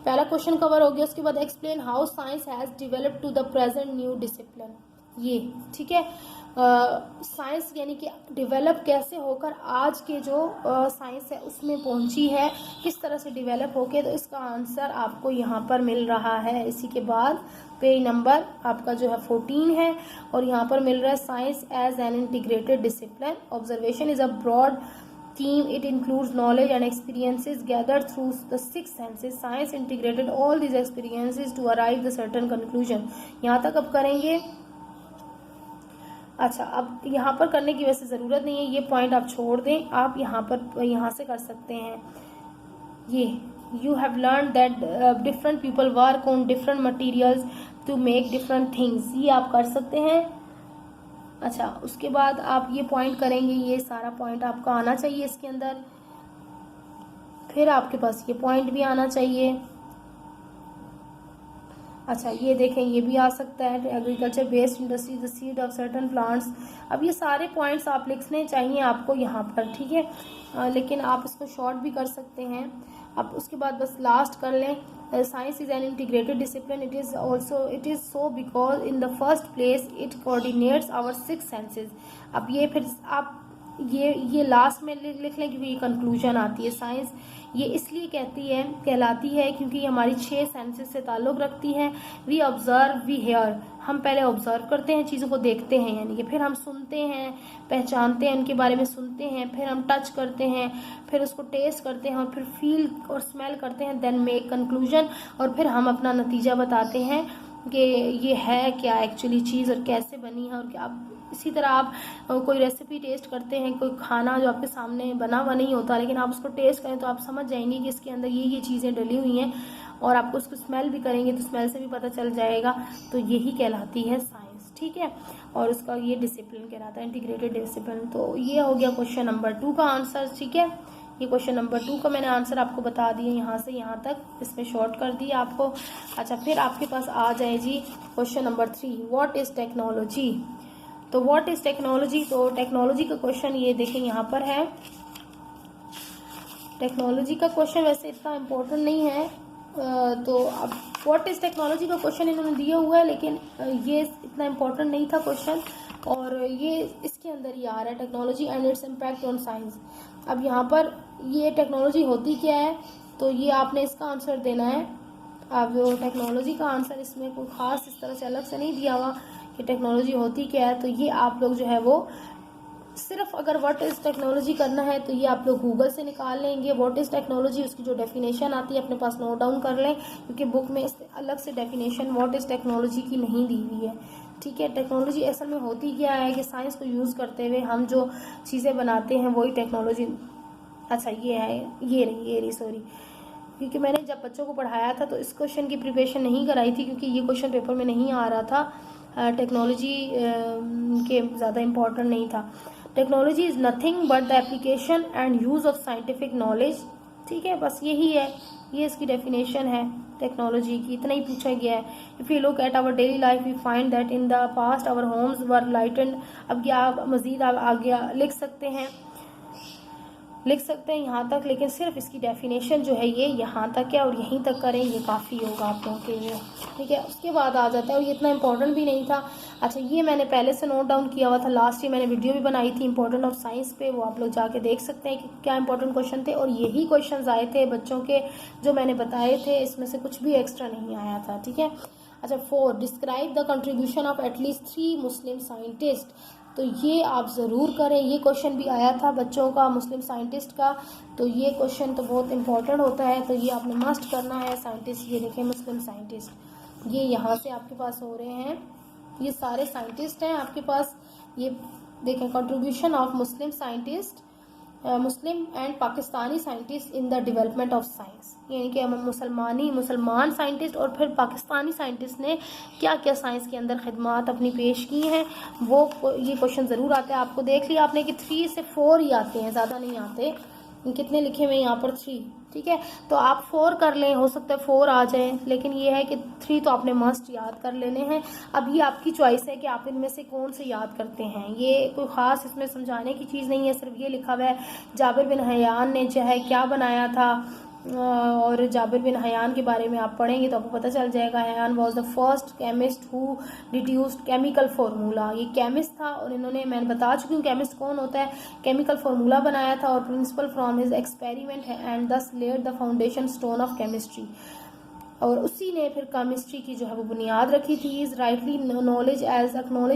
पहला क्वेश्चन कवर हो गया, उसके बाद explain how science has developed to the present new discipline, ये ठीक है। साइंस यानी कि डेवलप कैसे होकर आज के जो साइंस है उसमें पहुंची है, किस तरह से डेवलप होके, तो इसका आंसर आपको यहाँ पर मिल रहा है। इसी के बाद पेज नंबर आपका जो है 14 है और यहाँ पर मिल रहा है science as an integrated discipline. Observation is a broad theme, it includes knowledge and experiences gathered through the 6 senses. Science integrated all these experiences to arrive the certain conclusion. यहाँ तक अब करेंगे। अच्छा, अब यहाँ पर करने की वैसे ज़रूरत नहीं है, ये पॉइंट आप छोड़ दें, आप यहाँ से कर सकते हैं। ये you have learned that different people work on different materials to make different things, ये आप कर सकते हैं। अच्छा, उसके बाद आप ये पॉइंट करेंगे, ये सारा पॉइंट आपका आना चाहिए इसके अंदर। फिर आपके पास ये पॉइंट भी आना चाहिए। अच्छा, ये देखें, ये भी आ सकता है, agriculture based industry, the seed of certain plants. अब ये सारे पॉइंट्स आप लिखने चाहिए आपको यहाँ पर, ठीक है, लेकिन आप इसको शॉर्ट भी कर सकते हैं। अब उसके बाद बस लास्ट कर लें, science is an integrated discipline, it is so because in the first place it coordinates our 6 senses. अब ये फिर आप ये लास्ट में लिख लें क्योंकि ये कंक्लूजन आती है। साइंस ये इसलिए कहलाती है क्योंकि हमारी 6 सेंसेस से ताल्लुक़ रखती है। वी ऑब्जर्व, वी हेयर, हम पहले ऑब्जर्व करते हैं, चीज़ों को देखते हैं, यानी कि फिर हम सुनते हैं, पहचानते हैं, उनके बारे में सुनते हैं, फिर हम टच करते हैं, फिर उसको टेस्ट करते हैं और फिर फील और स्मेल करते हैं, देन मेक कंक्लूजन, और फिर हम अपना नतीजा बताते हैं कि ये है क्या एक्चुअली चीज़ और कैसे बनी है और क्या। इसी तरह आप कोई रेसिपी टेस्ट करते हैं, कोई खाना जो आपके सामने बना हुआ नहीं होता, लेकिन आप उसको टेस्ट करें तो आप समझ जाएंगे कि इसके अंदर ये चीज़ें डली हुई हैं, और आपको उसको स्मेल भी करेंगे तो स्मेल से भी पता चल जाएगा। तो यही कहलाती है साइंस, ठीक है। और उसका ये डिसिप्लिन कहलाता है, इंटीग्रेटेड डिसिप्लिन। तो ये हो गया क्वेश्चन नंबर 2 का आंसर, ठीक है। ये क्वेश्चन नंबर 2 का मैंने आंसर आपको बता दिए, यहाँ से यहाँ तक इसमें शॉर्ट कर दिया आपको। अच्छा, फिर आपके पास आ जाए जी question number 3, what is technology. तो व्हाट इज़ टेक्नोलॉजी, तो टेक्नोलॉजी का क्वेश्चन ये देखें यहाँ पर है। टेक्नोलॉजी का क्वेश्चन वैसे इतना इम्पोर्टेंट नहीं है, तो अब व्हाट इज़ टेक्नोलॉजी का क्वेश्चन इन्होंने दिया हुआ है, लेकिन ये इतना इम्पोर्टेंट नहीं था क्वेश्चन, और ये इसके अंदर ही आ रहा है, technology and its impact on science. अब यहाँ पर ये टेक्नोलॉजी होती क्या है, तो ये आपने इसका आंसर देना है। अब टेक्नोलॉजी का आंसर इसमें कोई ख़ास इस तरह से अलग से नहीं दिया हुआ कि टेक्नोलॉजी होती क्या है, तो ये आप लोग जो है वो सिर्फ अगर व्हाट इज़ टेक्नोलॉजी करना है तो ये आप लोग गूगल से निकाल लेंगे। व्हाट इज़ टेक्नोलॉजी, उसकी जो डेफिनेशन आती है अपने पास नोट डाउन कर लें, क्योंकि बुक में इस अलग से डेफिनेशन व्हाट इज़ टेक्नोलॉजी की नहीं दी हुई है, ठीक है। टेक्नोलॉजी असल में होती क्या है कि साइंस को यूज़ करते हुए हम जो चीज़ें बनाते हैं वही टेक्नोलॉजी। अच्छा, ये है, ये रही सॉरी, क्योंकि मैंने जब बच्चों को पढ़ाया था तो इस क्वेश्चन की प्रिपरेशन नहीं कराई थी, क्योंकि ये क्वेश्चन पेपर में नहीं आ रहा था, टेक्नोलॉजी के ज़्यादा इम्पोर्टेंट नहीं था। Technology is nothing but the application and use of scientific knowledge, ठीक है, बस यही है, ये इसकी डेफिनेशन है टेक्नोलॉजी की, इतना ही पूछा गया है। If you look at our daily life we find that in the past our homes were lightened. अब क्या आप मज़ीद आगे लिख सकते हैं यहाँ तक, लेकिन सिर्फ इसकी डेफिनेशन जो है ये यहाँ तक है और यहीं तक करें, ये काफ़ी होगा आप लोगों के लिए, ठीक है। उसके बाद आ जाता है, और ये इतना इंपॉर्टेंट भी नहीं था। अच्छा, ये मैंने पहले से नोट डाउन किया हुआ था, लास्ट ईयर मैंने वीडियो भी बनाई थी इंपॉर्टेंट ऑफ साइंस पे, वो आप लोग जाके देख सकते हैं कि क्या इंपॉर्टेंट क्वेश्चन थे, और यही क्वेश्चन आए थे बच्चों के जो मैंने बताए थे, इसमें से कुछ भी एक्स्ट्रा नहीं आया था, ठीक है। अच्छा, 4, describe the contribution of at least 3 Muslim scientist. तो ये आप ज़रूर करें, ये क्वेश्चन भी आया था बच्चों का मुस्लिम साइंटिस्ट का, तो ये क्वेश्चन तो बहुत इंपॉर्टेंट होता है, तो ये आपने मस्ट करना है। साइंटिस्ट, ये देखें मुस्लिम साइंटिस्ट, ये यहाँ से आपके पास हो रहे हैं, ये सारे साइंटिस्ट हैं आपके पास। ये देखें, contribution of Muslim scientist, Muslim and Pakistani scientist in the development of science, यानी कि मुसलमान साइंटिस्ट और फिर पाकिस्तानी साइंटिस्ट ने क्या क्या साइंस के अंदर खिदमात अपनी पेश की हैं, वो ये क्वेश्चन ज़रूर आता है। आपको देख लिया आपने कि 3 से 4 ही आते हैं, ज़्यादा नहीं आते। कितने लिखे हुए हैं यहाँ पर? 3, ठीक है। तो आप 4 कर लें, हो सकता है 4 आ जाए, लेकिन ये है कि 3 तो आपने मस्ट याद कर लेने हैं। अब ये आपकी चॉइस है कि आप इनमें से कौन से याद करते हैं, ये कोई ख़ास इसमें समझाने की चीज़ नहीं है, सिर्फ ये लिखा हुआ है जाबिर बिन हयान ने जो है क्या बनाया था, और जाबिर बिन हयान के बारे में आप पढ़ेंगे तो आपको पता चल जाएगा। Hayyan was the first chemist who deduced chemical formula, ये केमिस्ट था और इन्होंने, मैं बता चुकी हूँ केमिस्ट कौन होता है, केमिकल फार्मूला बनाया था और प्रिंसिपल फ्रॉम हिज एक्सपेरिमेंट है and thus laid the foundation stone of chemistry, और उसी ने फिर केमिस्ट्री की जो है वो बुनियाद रखी थी। Is rightly acknowledge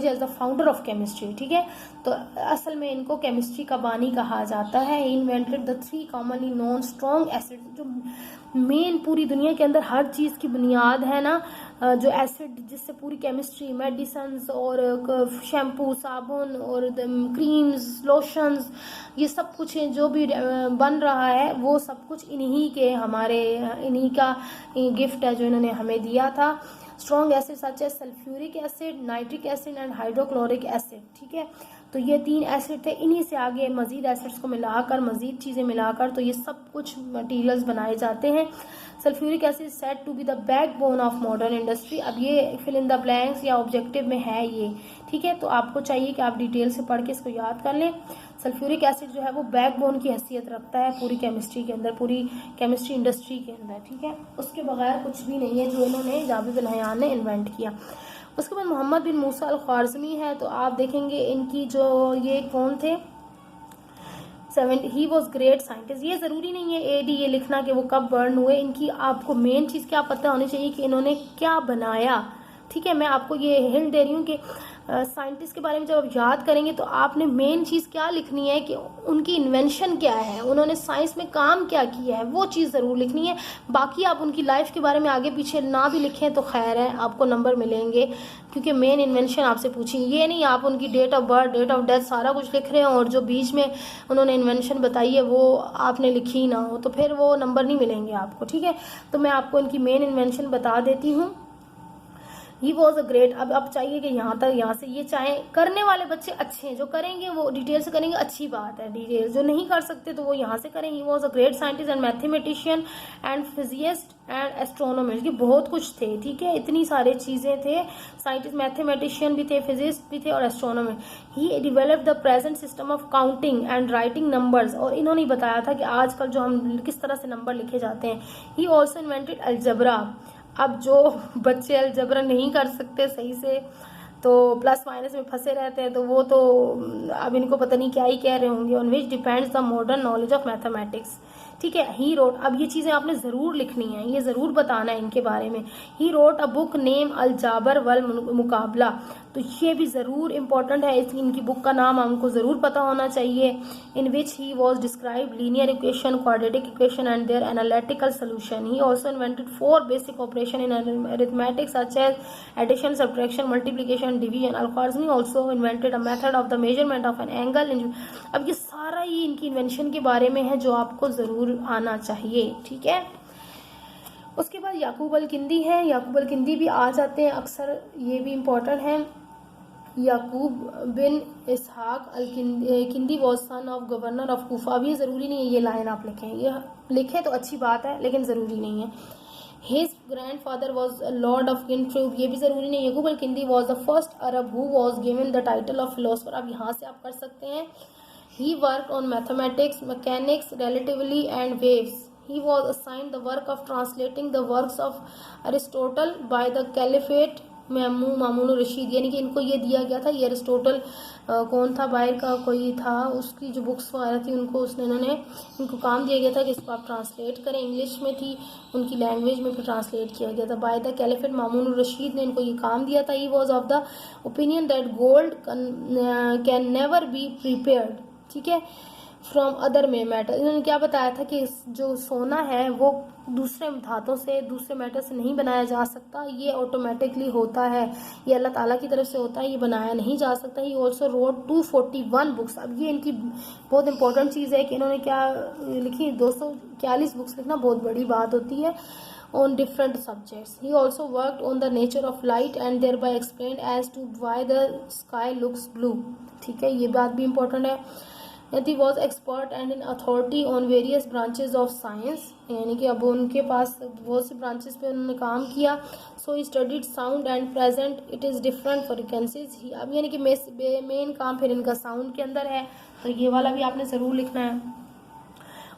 as the founder of chemistry, ठीक है। तो असल में इनको केमिस्ट्री का बानी कहा जाता है। Invented the 3 commonly known strong acid, जो मेन पूरी दुनिया के अंदर हर चीज़ की बुनियाद है ना, जो एसिड जिससे पूरी केमिस्ट्री, मेडिसन्स और शैम्पू, साबुन और क्रीम्स, लोशंस, ये सब कुछ जो भी बन रहा है वो सब कुछ इन्हीं का गिफ्ट है जो इन्होंने हमें दिया था। Strong acid such as sulphuric acid, nitric acid and hydrochloric acid, ठीक है। तो ये 3 एसिड थे, इन्हीं से आगे मज़ीद एसिड्स को मिलाकर, मज़ीद चीज़ें मिलाकर तो ये सब कुछ मटीरियल्स बनाए जाते हैं। Sulphuric acid said to be the backbone of modern industry. अब ये फिल इन द ब्लैंक्स या ऑब्जेक्टिव में है ये, ठीक है। तो आपको चाहिए कि आप डिटेल से पढ़ के इसको याद कर लें। सल्फ्यूरिक एसिड जो है वो बैकबोन की हैसियत रखता है पूरी केमिस्ट्री के अंदर, पूरी केमिस्ट्री इंडस्ट्री के अंदर, ठीक है। उसके बगैर कुछ भी नहीं है जो इन्होंने जाबिर बिन हयान ने इन्वेंट किया। उसके बाद मोहम्मद बिन मूसा अल ख्वारिज़मी है, तो आप देखेंगे इनकी जो ये कौन थे, ही वॉज ग्रेट साइंटिस्ट। ये ज़रूरी नहीं है AD ये लिखना कि वो कब बर्न हुए, इनकी आपको मेन चीज़ क्या पता होनी चाहिए कि इन्होंने क्या बनाया, ठीक है, मैं आपको ये हिंट दे रही हूँ कि साइंटिस्ट के बारे में जब आप याद करेंगे तो आपने मेन चीज़ क्या लिखनी है कि उनकी इन्वेंशन क्या है, उन्होंने साइंस में काम क्या किया है, वो चीज़ ज़रूर लिखनी है। बाकी आप उनकी लाइफ के बारे में आगे पीछे ना भी लिखें तो खैर है, आपको नंबर मिलेंगे, क्योंकि मेन इन्वेंशन आपसे पूछी। ये नहीं आप उनकी date of birth, date of death सारा कुछ लिख रहे हो और जो बीच में उन्होंने इन्वेंशन बताई है वो आपने लिखी ना हो, तो फिर वो नंबर नहीं मिलेंगे आपको। ठीक है, तो मैं आपको इनकी मेन इन्वेंशन बता देती हूँ। ही वॉज अ ग्रेट, अब आप चाहिए कि यहाँ तक, यहाँ से ये चाहे करने वाले बच्चे अच्छे हैं, जो करेंगे वो डिटेल से करेंगे, अच्छी बात है। डिटेल जो नहीं कर सकते तो वो यहाँ से करें। He was a great scientist and mathematician and physicist and astronomer, ये बहुत कुछ थे। ठीक है, इतनी सारी चीज़ें थे, साइंटिस्ट मैथमेटिशियन भी थे, फिजिस्ट भी थे और astronomer. He develop the present system of counting and writing numbers, और इन्होंने बताया था कि आजकल जो हम किस तरह से नंबर लिखे जाते हैं। ही ऑल्सो इन्वेंटेड अलजबरा, अब जो बच्चे अलजबरा नहीं कर सकते सही से, तो प्लस माइनस में फंसे रहते हैं, तो वो तो अब इनको पता नहीं क्या ही कह रहे होंगे। On which depends the modern knowledge of mathematics. ठीक है, ही रोट, अब ये चीज़ें आपने ज़रूर लिखनी है, ये ज़रूर बताना है इनके बारे में। He wrote a book name Aljabr wal Muqabala, तो ये भी ज़रूर इंपॉर्टेंट है, इनकी बुक का नाम हमको ज़रूर पता होना चाहिए। In which he was describe linear equation, quadratic equation and their analytical solution. He also invented 4 basic operation in arithmetic such as addition, subtraction, multiplication, division. Al-Khwarizmi also invented a method of the measurement of an angle. अब ये सारा ही इनकी invention के बारे में है जो आपको ज़रूर आना चाहिए। ठीक है, उसके बाद याकूब अल किंदी है, याकूब अल किंदी भी आ जाते हैं अक्सर, ये भी इम्पोर्टेंट है। Yaqub bin Ishaq al Kindi was son of governor of Kufa. अब ये ज़रूरी नहीं है ये लाइन आप लिखें, ये लिखें तो अच्छी बात है लेकिन ज़रूरी नहीं है। His grandfather was lord of किनट्रूब, ये भी ज़रूरी नहीं है। Yaqub al Kindi was the first Arab who was given the title of philosopher, अब यहाँ से आप कर सकते हैं। He worked on mathematics, mechanics, relativity and waves. He was assigned the work of translating the works of Aristotle by the Caliphate Mamun Rashid, यानी कि इनको ये दिया गया था, ये अरिस्टोटल कौन था, बाहर का कोई था, उसकी जो बुक्स वगैरह थी उनको इनको काम दिया गया था कि इसको आप ट्रांसलेट करें। इंग्लिश में थी उनकी लैंग्वेज में, फिर ट्रांसलेट किया गया था। By the caliphate Mamun Rashid ने इनको ये काम दिया था। He was of the opinion that gold can never be prepared, ठीक है, फ्रॉम अदर मेटल। इन्होंने क्या बताया था कि जो सोना है वो दूसरे धातों से, दूसरे मेटल से नहीं बनाया जा सकता, ये ऑटोमेटिकली होता है, ये अल्लाह ताला की तरफ से होता है, ये बनाया नहीं जा सकता। He also road 241 books. अब ये इनकी बहुत इंपॉर्टेंट चीज़ है कि इन्होंने क्या लिखी, 241 बुक्स लिखना बहुत बड़ी बात होती है, on different subjects. He also worked on the nature of light and thereby explained as to why the sky looks blue. ठीक है, ये बात भी important है। He was expert and an authority on various branches of science, यानी कि अब उनके पास बहुत सी ब्रांचेस पे उन्होंने काम किया। So he studied sound and present it is different frequencies. अब यानी कि मेन काम फिर इनका साउंड के अंदर है, तो ये वाला भी आपने ज़रूर लिखना है।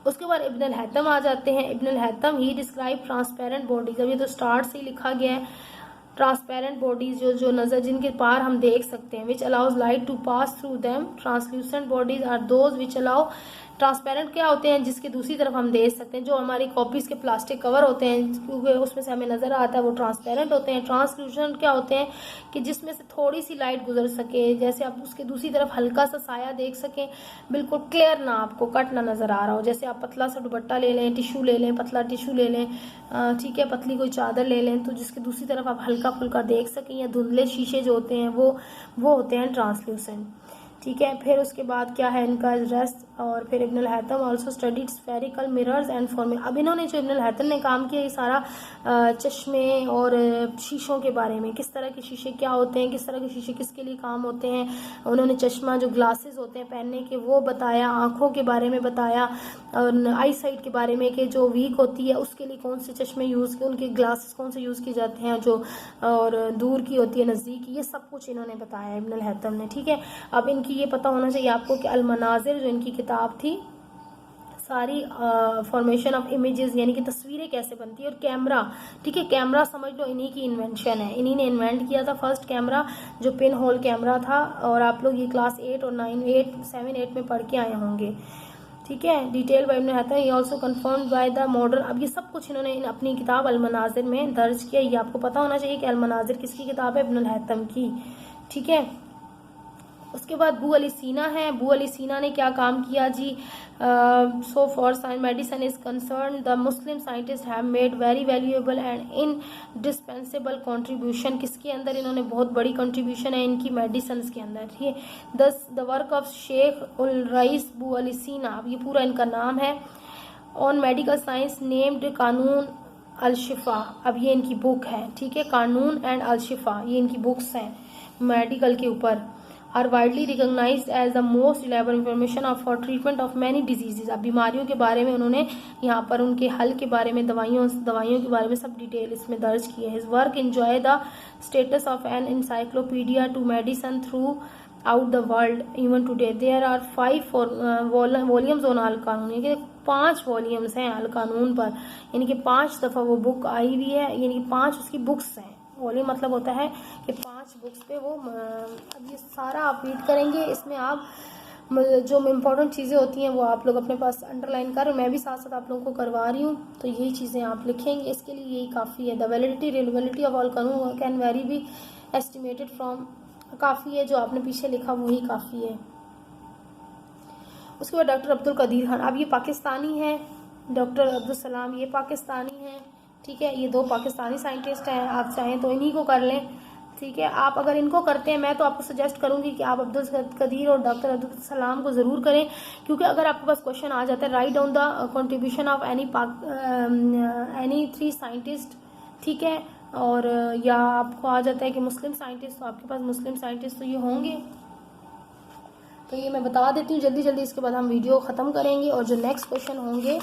उसके बाद इब्न अल हैतम आ जाते हैं। इब्न अल हैतम ही डिस्क्राइब ट्रांसपेरेंट बॉडीज, अब ये तो स्टार्ट से ही लिखा गया है, ट्रांसपेरेंट बॉडीज जो नज़र जिनके पार हम देख सकते हैं, which allows light to pass through them. Translucent bodies are those which allow, transparent क्या होते हैं, जिसके दूसरी तरफ हम देख सकते हैं, जो हमारी कॉपीज़ के प्लास्टिक कवर होते हैं क्योंकि उसमें से हमें नज़र आता है, वो ट्रांसपेरेंट होते हैं। ट्रांसल्यूसेंट क्या होते हैं कि जिसमें से थोड़ी सी लाइट गुजर सके, जैसे आप उसके दूसरी तरफ हल्का सा साया देख सकें, बिल्कुल क्लियर ना, आपको कट ना नज़र आ रहा हो। जैसे आप पतला सा दुपट्टा ले लें, टिशू ले लें, पतला टिशू ले लें, ठीक है, पतली कोई चादर ले लें, तो जिसके दूसरी तरफ आप हल्का फुल्का देख सकें, या धुंधले शीशे जो होते हैं वो होते हैं ट्रांसल्यूसेंट। ठीक है, फिर उसके बाद क्या है इनका रेस्ट। और फिर Ibn al Haytham also studied spherical mirrors and फॉर्मे। अब इन्होंने जो इब्न अल हैतम ने काम किया, ये सारा चश्मे और शीशों के बारे में, किस तरह के शीशे क्या होते हैं, किस तरह के शीशे किसके लिए काम होते हैं, उन्होंने चश्मा जो ग्लासेस होते हैं पहनने के वो बताया, आँखों के बारे में बताया, और आई साइट के बारे में कि जो वीक होती है उसके लिए कौन से चश्मे यूज़ किए, उनके ग्लासेस कौन से यूज़ किए जाते हैं, जो और दूर की होती है नज़दीक की, ये सब कुछ इन्होंने बताया इब्न अल हैतम ने। ठीक है, अब इनकी ये पता होना चाहिए आपको कि अल मनाजिर जो इनकी किताब थी, सारी फॉर्मेशन ऑफ इमेजेस यानी कि तस्वीरें कैसे बनती है, और कैमरा, ठीक है, कैमरा समझ लो इन्हीं की इन्वेंशन है, इन्हीं ने इन्वेंट किया था फर्स्ट कैमरा, जो पिन होल कैमरा था। और आप लोग ये क्लास 8 और 9, 8, 7, 8 में पढ़ के आए होंगे। ठीक है, डिटेल बाय इब्न हैथम, ये also confirmed by the modern. अब ये सब कुछ इन्होंने अपनी किताब अल-मनाज़िर में दर्ज किया। ये आपको पता होना चाहिए कि अल-मनाज़िर किसकी किताब है, इब्न हैथम की, ठीक है। उसके बाद अबू अली सीना है। अबू अली सीना ने क्या काम किया जी, so far science medicine is concern the Muslim scientist have made very valuable and indispensable contribution. किसके अंदर इन्होंने बहुत बड़ी कंट्रीब्यूशन है इनकी, मेडिसिन के अंदर, ठीक है। The work of Sheikh ul rice Abu Ali सीना, अब ये पूरा इनका नाम है, ऑन मेडिकल साइंस नेम्ड कानून अल-शिफा, अब ये इनकी बुक है, ठीक है। कानून एंड अल-शिफा ये इनकी बुक्स हैं मेडिकल के ऊपर। Are widely recognized as the most reliable information of for treatment of many diseases. अब बीमारियों के बारे में उन्होंने यहाँ पर उनके हल के बारे में, दवाइयों के बारे में सब डिटेल इसमें दर्ज की है। His work enjoy the status of an encyclopedia to medicine throughout the world even today. There are 5 volumes on al Qanun, यानी कि 5 वॉल्यूम्स हैं अल कानून पर, यानी कि 5 दफ़ा वो बुक आई हुई है, यानी कि 5 उसकी बुक्स हैं। वॉल्यूम मतलब होता है कि 5 बुक्स पे वो, अब ये सारा आप रीड करेंगे, इसमें आप जो इम्पोर्टेंट चीज़ें होती हैं वो आप लोग अपने पास अंडरलाइन कर, मैं भी साथ साथ आप लोगों को करवा रही हूँ, तो यही चीज़ें आप लिखेंगे, इसके लिए यही काफ़ी है। The validity reliability of all Qanun can very be estimated from, काफ़ी है जो आपने पीछे लिखा वही काफ़ी है। उसके बाद डॉक्टर अब्दुल कदीर खान, अब ये पाकिस्तानी है, डॉक्टर अब्दुल सलाम ये पाकिस्तानी है, ठीक है। ये 2 पाकिस्तानी साइंटिस्ट हैं, आप चाहें तो इन्हीं को कर लें, ठीक है। आप अगर इनको करते हैं, मैं तो आपको सजेस्ट करूंगी कि आप अब्दुल कदीर और डॉक्टर अब्दुल सलाम को ज़रूर करें, क्योंकि अगर आपके पास क्वेश्चन आ जाता है write down the contribution of any 3 scientist, ठीक है, और या आपको आ जाता है कि मुस्लिम साइंटिस्ट, तो आपके पास मुस्लिम साइंटिस्ट तो ये होंगे, तो ये मैं बता देती हूँ जल्दी जल्दी, इसके बाद हम वीडियो ख़त्म करेंगे। और जो नेक्स्ट क्वेश्चन होंगे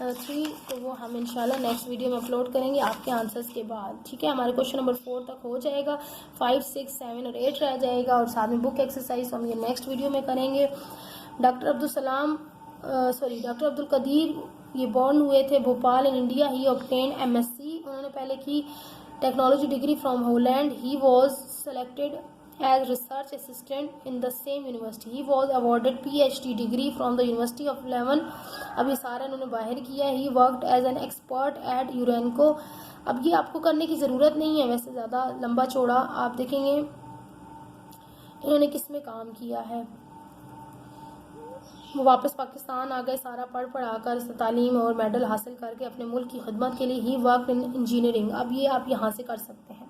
3, तो वो हम इंशाल्लाह नेक्स्ट वीडियो में अपलोड करेंगे आपके आंसर्स के बाद, ठीक है। हमारे क्वेश्चन नंबर 4 तक हो जाएगा, 5, 6, 7 और 8 रह जाएगा, और साथ में बुक एक्सरसाइज हम ये नेक्स्ट वीडियो में करेंगे। डॉक्टर अब्दुल कदीर ये बॉर्न हुए थे Bhopal in India. He obtain MSc, उन्होंने पहले की technology degree from Holland. He was selected as research assistant in the same university. He was awarded PhD degree from the University of Leuven. अब ये सारा इन्होंने बाहर किया। He worked as an expert at Urenco. अब ये आपको करने की ज़रूरत नहीं है, वैसे ज़्यादा लंबा चौड़ा आप देखेंगे इन्होंने किस में काम किया है। वो वापस पाकिस्तान आ गए, सारा पढ़ा कर तालीम और मेडल हासिल करके अपने मुल्क की खिदमत के लिए। ही वर्क इन इंजीनियरिंग, अब ये आप यहाँ से कर सकते हैं,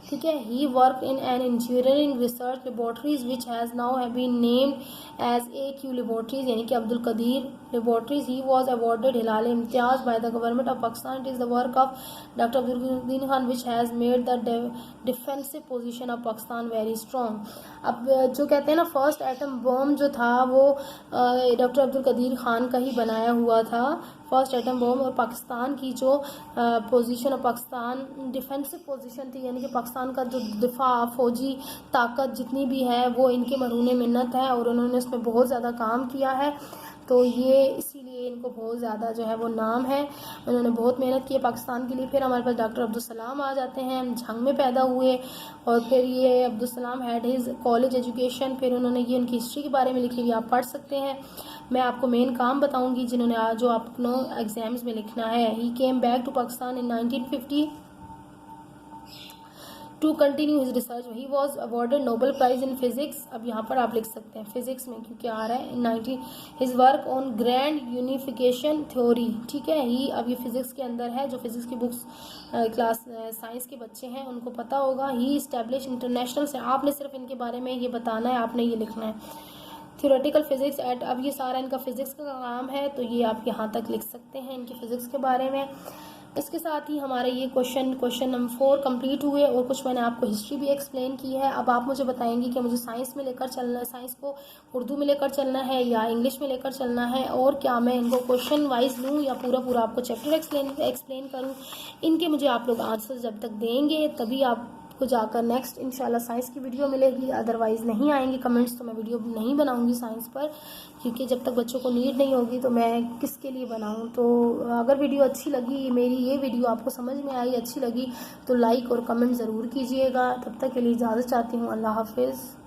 ठीक है। He work in an engineering research laboratories which has now have been named as AQ laboratories, यानी कि Abdul Qadeer laboratories. He was awarded Hilal Imtiaz by the government of Pakistan. It is the work of doctor Abdul Qadeer Khan which has made the defensive position of Pakistan very strong. अब जो कहते हैं ना first atom bomb जो था वो डॉक्टर अब्दुल कदीर खान का ही बनाया हुआ था, फर्स्ट एटम बम। और पाकिस्तान की जो position of Pakistan defensive position थी, यानी कि पाकिस्तान का जो दिफा फौजी ताकत जितनी भी है वो इनके मरहून मिन्नत है, और उन्होंने उसमें बहुत ज़्यादा काम किया है, तो ये इसीलिए इनको बहुत ज़्यादा जो है वो नाम है। उन्होंने बहुत मेहनत की है पाकिस्तान के लिए। फिर हमारे पास डॉक्टर अब्दुल सलाम आ जाते हैं, झंग में पैदा हुए, और फिर ये Abdul Salam had his college education. फिर उन्होंने ये उनकी हिस्ट्री के बारे में लिखी हुई, आप पढ़ सकते हैं। मैं आपको मेन काम बताऊंगी जिन्होंने आज जो आपको एग्जाम्स में लिखना है। He came back to Pakistan in 1950 to continue his research. He was awarded Nobel prize in physics, अब यहाँ पर आप लिख सकते हैं फिजिक्स में क्योंकि आ रहा है। 19 his work on grand unification theory, ठीक है। ही अब ये फिजिक्स के अंदर है, जो फिजिक्स की बुक्स क्लास साइंस के बच्चे हैं उनको पता होगा। ही इस्टेब्लिश इंटरनेशनल से, आपने सिर्फ इनके बारे में ये बताना है, आपने ये लिखना है। थ्योरेटिकल फिजिक्स एट, अब ये सारा इनका फिजिक्स का काम है, तो ये आप यहाँ तक लिख सकते हैं इनके फिजिक्स के बारे में। इसके साथ ही हमारे ये क्वेश्चन नंबर 4 कंप्लीट हुए, और कुछ मैंने आपको हिस्ट्री भी एक्सप्लेन की है। अब आप मुझे बताएंगे कि मुझे साइंस में लेकर चलना है, साइंस को उर्दू में लेकर चलना है या इंग्लिश में लेकर चलना है, और क्या मैं इनको क्वेश्चन वाइज लूँ या पूरा आपको चैप्टर एक्सप्लेन करूँ। इनके मुझे आप लोग आंसर जब तक देंगे तभी आपको जाकर नेक्स्ट इंशाल्लाह साइंस की वीडियो मिलेगी, अदरवाइज़ नहीं आएंगे कमेंट्स तो मैं वीडियो नहीं बनाऊंगी साइंस पर, क्योंकि जब तक बच्चों को नीड नहीं होगी तो मैं किसके लिए बनाऊं। तो अगर वीडियो अच्छी लगी, मेरी ये वीडियो आपको समझ में आई, अच्छी लगी, तो लाइक और कमेंट ज़रूर कीजिएगा। तब तक के लिए इजाज़त चाहती हूँ। अल्लाह हाफिज़।